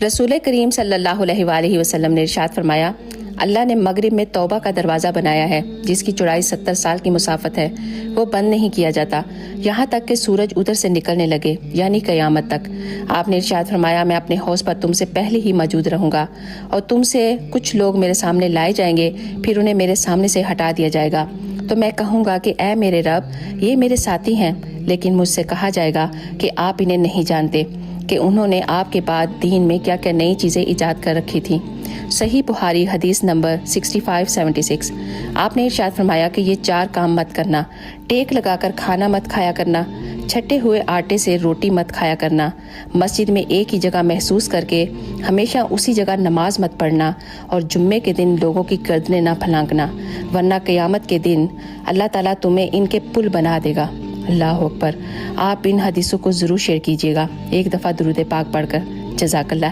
رسول کریم صلی اللہ علیہ وآلہ وسلم نے ارشاد فرمایا، اللہ نے مغرب میں توبہ کا دروازہ بنایا ہے جس کی چوڑائی 70 سال کی مسافت ہے، وہ بند نہیں کیا جاتا یہاں تک کہ سورج ادھر سے نکلنے لگے، یعنی قیامت تک۔ آپ نے ارشاد فرمایا، میں اپنے حوض پر تم سے پہلے ہی موجود رہوں گا، اور تم سے کچھ لوگ میرے سامنے لائے جائیں گے، پھر انہیں میرے سامنے سے ہٹا دیا جائے گا، تو میں کہوں گا کہ اے میرے رب، یہ میرے ساتھی ہیں، لیکن مجھ سے کہا جائے گا کہ آپ انہیں نہیں جانتے کہ انہوں نے آپ کے بعد دین میں کیا کیا نئی چیزیں ایجاد کر رکھی تھیں۔ صحیح بخاری حدیث نمبر 6576۔ آپ نے ارشاد فرمایا کہ یہ 4 کام مت کرنا: ٹیک لگا کر کھانا مت کھایا کرنا، چھٹے ہوئے آٹے سے روٹی مت کھایا کرنا، مسجد میں ایک ہی جگہ محسوس کر کے ہمیشہ اسی جگہ نماز مت پڑھنا، اور جمعے کے دن لوگوں کی گردنیں نہ پھلانکنا، ورنہ قیامت کے دن اللہ تعالیٰ تمہیں ان کے پل بنا دے گا۔ اللہ اکبر۔ آپ ان حدیثوں کو ضرور شیئر کیجیے گا ایک دفعہ درود پاک پڑھ کر۔ جزاک اللہ۔